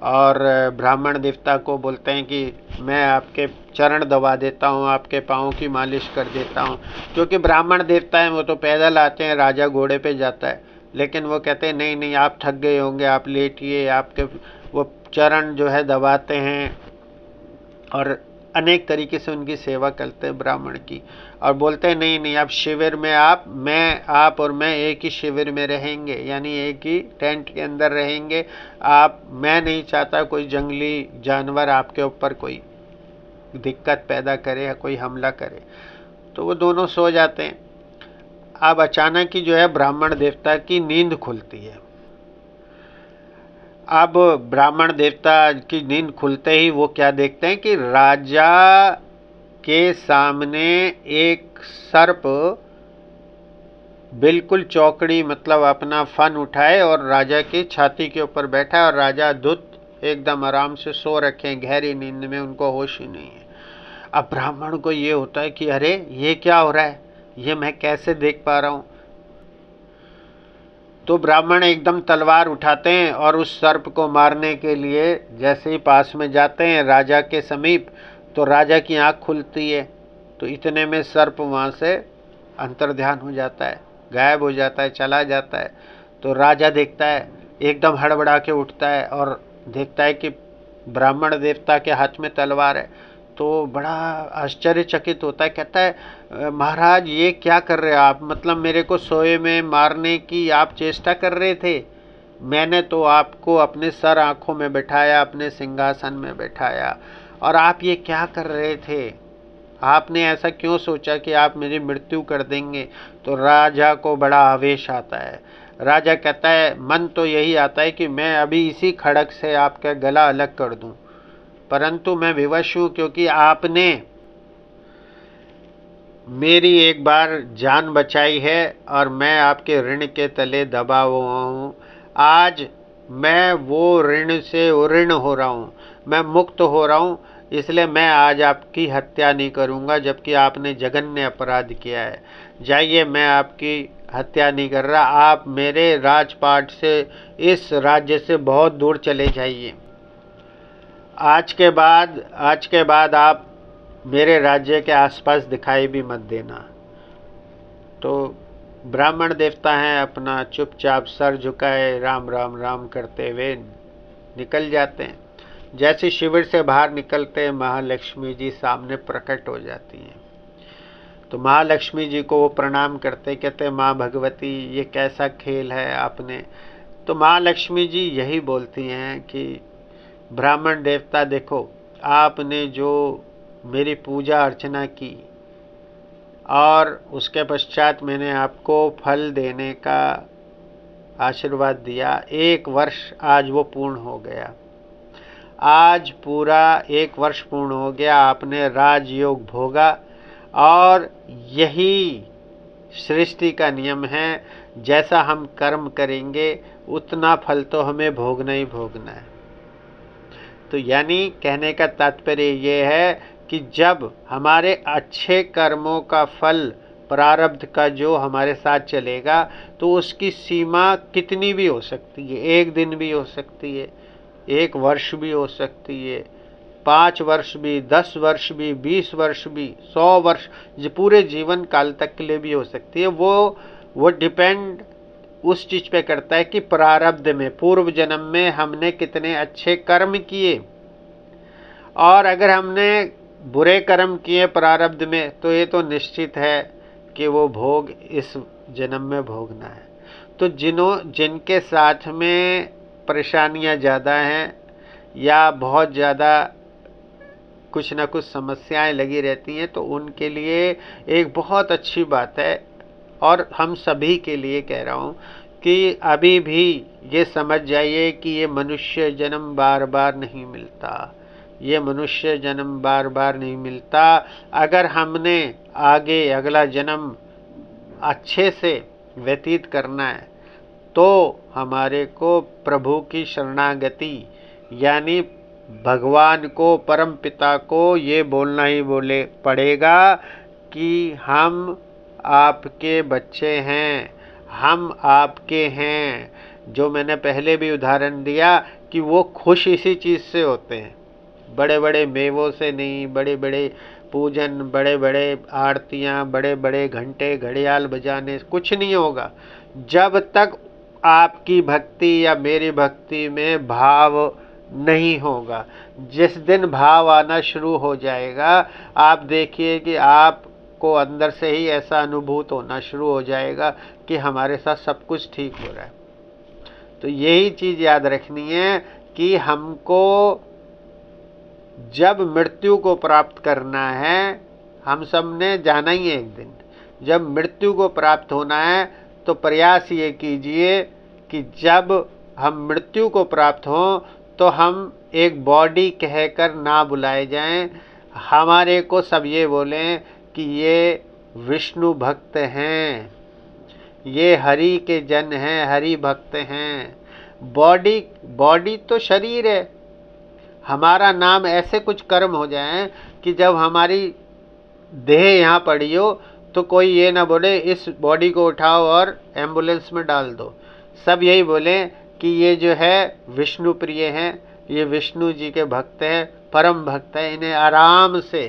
[SPEAKER 1] और ब्राह्मण देवता को बोलते हैं कि मैं आपके चरण दबा देता हूँ, आपके पाँव की मालिश कर देता हूँ। क्योंकि ब्राह्मण देवता हैं वो तो पैदल आते हैं, राजा घोड़े पे जाता है, लेकिन वो कहते हैं नहीं नहीं, आप थक गए होंगे, आप लेटिए। आपके वो चरण जो है दबाते हैं और अनेक तरीके से उनकी सेवा करते हैं ब्राह्मण की, और बोलते हैं नहीं नहीं, आप शिविर में आप और मैं एक ही शिविर में रहेंगे, यानी एक ही टेंट के अंदर रहेंगे। मैं नहीं चाहता कोई जंगली जानवर आपके ऊपर कोई दिक्कत पैदा करे या कोई हमला करे। तो वो दोनों सो जाते हैं। अब अचानक ही जो है ब्राह्मण देवता की नींद खुलती है। अब ब्राह्मण देवता की नींद खुलते ही वो क्या देखते हैं कि राजा के सामने एक सर्प बिल्कुल चौकड़ी, मतलब अपना फन उठाए और राजा की छाती के ऊपर बैठा है, और राजा धुत एकदम आराम से सो रखे हैं, गहरी नींद में, उनको होश ही नहीं है। अब ब्राह्मण को ये होता है कि अरे ये क्या हो रहा है, ये मैं कैसे देख पा रहा हूँ। तो ब्राह्मण एकदम तलवार उठाते हैं और उस सर्प को मारने के लिए जैसे ही पास में जाते हैं राजा के समीप, तो राजा की आंख खुलती है। तो इतने में सर्प वहाँ से अंतर्ध्यान हो जाता है, गायब हो जाता है, चला जाता है। तो राजा देखता है, एकदम हड़बड़ा के उठता है और देखता है कि ब्राह्मण देवता के हाथ में तलवार है। तो बड़ा आश्चर्यचकित होता है, कहता है महाराज ये क्या कर रहे आप, मतलब मेरे को सोए में मारने की आप चेष्टा कर रहे थे। मैंने तो आपको अपने सर आंखों में बैठाया, अपने सिंहासन में बैठाया, और आप ये क्या कर रहे थे। आपने ऐसा क्यों सोचा कि आप मेरी मृत्यु कर देंगे। तो राजा को बड़ा आवेश आता है। राजा कहता है मन तो यही आता है कि मैं अभी इसी खड़ग से आपका गला अलग कर दूं, परंतु मैं विवश हूं क्योंकि आपने मेरी एक बार जान बचाई है और मैं आपके ऋण के तले दबा हुआ हूँ। आज मैं वो ऋण से ऋण हो रहा हूँ, मैं मुक्त हो रहा हूँ, इसलिए मैं आज आपकी हत्या नहीं करूँगा, जबकि आपने जघन्य अपराध किया है। जाइए, मैं आपकी हत्या नहीं कर रहा, आप मेरे राजपाट से, इस राज्य से बहुत दूर चले जाइए। आज के बाद आप मेरे राज्य के आसपास दिखाई भी मत देना। तो ब्राह्मण देवता हैं, अपना चुपचाप सर झुकाए राम राम राम करते हुए निकल जाते हैं। जैसे शिविर से बाहर निकलते महालक्ष्मी जी सामने प्रकट हो जाती हैं। तो महालक्ष्मी जी को वो प्रणाम करते, कहते माँ भगवती ये कैसा खेल है आपने। तो महालक्ष्मी जी यही बोलती हैं कि ब्राह्मण देवता देखो, आपने जो मेरी पूजा अर्चना की और उसके पश्चात मैंने आपको फल देने का आशीर्वाद दिया, 1 वर्ष आज वो पूर्ण हो गया। आज पूरा 1 वर्ष पूर्ण हो गया, आपने राजयोग भोगा, और यही सृष्टि का नियम है, जैसा हम कर्म करेंगे उतना फल तो हमें भोगना ही भोगना है। तो यानी कहने का तात्पर्य ये है कि जब हमारे अच्छे कर्मों का फल प्रारब्ध का जो हमारे साथ चलेगा, तो उसकी सीमा कितनी भी हो सकती है, 1 दिन भी हो सकती है, 1 वर्ष भी हो सकती है, 5 वर्ष भी, 10 वर्ष भी, 20 वर्ष भी, 100 वर्ष, पूरे जीवन काल तक के लिए भी हो सकती है। वो डिपेंड उस चीज पे करता है कि प्रारब्ध में, पूर्व जन्म में हमने कितने अच्छे कर्म किए, और अगर हमने बुरे कर्म किए प्रारब्ध में, तो ये तो निश्चित है कि वो भोग इस जन्म में भोगना है। तो जिनके साथ में परेशानियां ज़्यादा हैं या बहुत ज़्यादा कुछ ना कुछ समस्याएं लगी रहती हैं, तो उनके लिए एक बहुत अच्छी बात है, और हम सभी के लिए कह रहा हूँ कि अभी भी ये समझ जाइए कि ये मनुष्य जन्म बार बार नहीं मिलता, ये मनुष्य जन्म बार बार नहीं मिलता। अगर हमने आगे अगला जन्म अच्छे से व्यतीत करना है, तो हमारे को प्रभु की शरणागति, यानी भगवान को, परम पिता को ये बोलना ही बोले पड़ेगा कि हम आपके बच्चे हैं, हम आपके हैं। जो मैंने पहले भी उदाहरण दिया कि वो खुश इसी चीज़ से होते हैं, बड़े बड़े मेवों से नहीं, बड़े बड़े पूजन, बड़े बड़े आरतियाँ, बड़े बड़े घंटे घड़ियाल बजाने कुछ नहीं होगा, जब तक आपकी भक्ति या मेरी भक्ति में भाव नहीं होगा। जिस दिन भाव आना शुरू हो जाएगा, आप देखिए कि आपको अंदर से ही ऐसा अनुभूत होना शुरू हो जाएगा कि हमारे साथ सब कुछ ठीक हो रहा है। तो यही चीज़ याद रखनी है कि हमको जब मृत्यु को प्राप्त करना है, हम सब ने जाना ही है एक दिन, जब मृत्यु को प्राप्त होना है, तो प्रयास ये कीजिए कि जब हम मृत्यु को प्राप्त हों तो हम एक बॉडी कहकर ना बुलाए जाएं, हमारे को सब ये बोलें कि ये विष्णु भक्त हैं, ये हरि के जन हैं, हरि भक्त हैं। बॉडी तो शरीर है, हमारा नाम ऐसे कुछ कर्म हो जाए कि जब हमारी देह यहाँ पड़ी हो तो कोई ये ना बोले इस बॉडी को उठाओ और एम्बुलेंस में डाल दो। सब यही बोले कि ये जो है विष्णु प्रिय हैं, ये विष्णु जी के भक्त हैं, परम भक्त हैं, इन्हें आराम से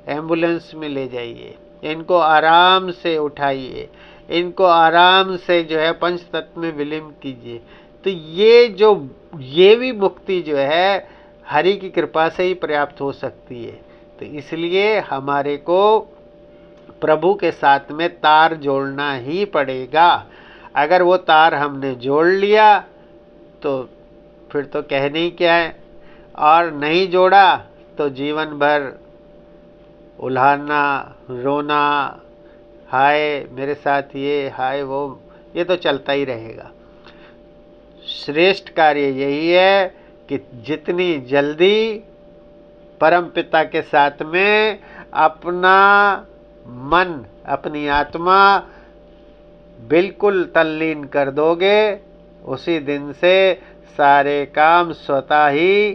[SPEAKER 1] एम्बुलेंस में ले जाइए, इनको आराम से उठाइए, इनको आराम से जो है पंच तत्व में विलीन कीजिए। तो ये भी मुक्ति जो है हरि की कृपा से ही प्राप्त हो सकती है। तो इसलिए हमारे को प्रभु के साथ में तार जोड़ना ही पड़ेगा। अगर वो तार हमने जोड़ लिया तो फिर तो कहने ही क्या है, और नहीं जोड़ा तो जीवन भर उल्हाना, रोना, हाय मेरे साथ ये, हाय वो, ये तो चलता ही रहेगा। श्रेष्ठ कार्य यही है कि जितनी जल्दी परम पिता के साथ में अपना मन, अपनी आत्मा बिल्कुल तल्लीन कर दोगे, उसी दिन से सारे काम स्वतः ही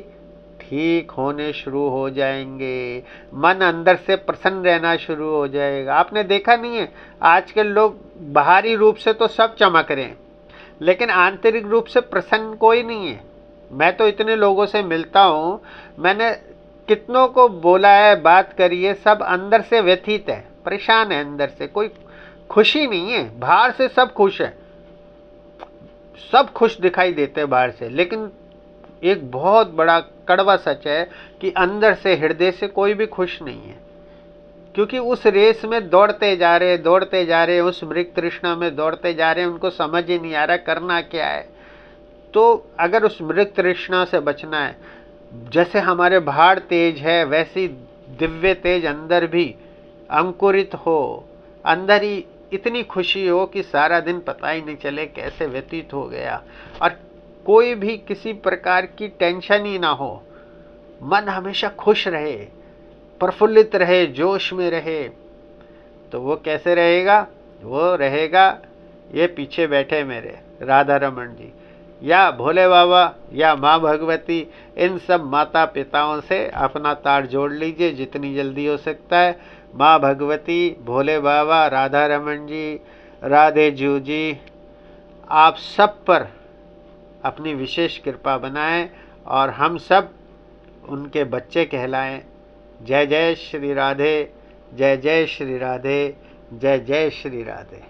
[SPEAKER 1] ठीक होने शुरू हो जाएंगे। मन अंदर से प्रसन्न रहना शुरू हो जाएगा। आपने देखा नहीं है, आजकल लोग बाहरी रूप से तो सब चमक रहे हैं, लेकिन आंतरिक रूप से प्रसन्न कोई नहीं है। मैं तो इतने लोगों से मिलता हूँ, मैंने कितनों को बोला है, बात करी है, सब अंदर से व्यथित है, परेशान है, अंदर से कोई खुशी नहीं है। बाहर से सब खुश है, सब खुश दिखाई देते हैं बाहर से, लेकिन एक बहुत बड़ा कड़वा सच है कि अंदर से, हृदय से कोई भी खुश नहीं है। क्योंकि उस रेस में दौड़ते जा रहे, उस मृग तृष्णा में दौड़ते जा रहे हैं, उनको समझ ही नहीं आ रहा करना क्या है। तो अगर उस मृग तृष्णा से बचना है, जैसे हमारे बाहर तेज है वैसी दिव्य तेज अंदर भी अंकुरित हो, अंदर ही इतनी खुशी हो कि सारा दिन पता ही नहीं चले कैसे व्यतीत हो गया, और कोई भी किसी प्रकार की टेंशन ही ना हो, मन हमेशा खुश रहे, प्रफुल्लित रहे, जोश में रहे। तो वो कैसे रहेगा? वो रहेगा, ये पीछे बैठे मेरे राधा रमन जी या भोले बाबा या माँ भगवती, इन सब माता पिताओं से अपना तार जोड़ लीजिए जितनी जल्दी हो सकता है। माँ भगवती, भोले बाबा, राधा रमन जी, राधे जू जी, आप सब पर अपनी विशेष कृपा बनाएं और हम सब उनके बच्चे कहलाएं। जय जय श्री राधे, जय जय श्री राधे, जय जय श्री राधे।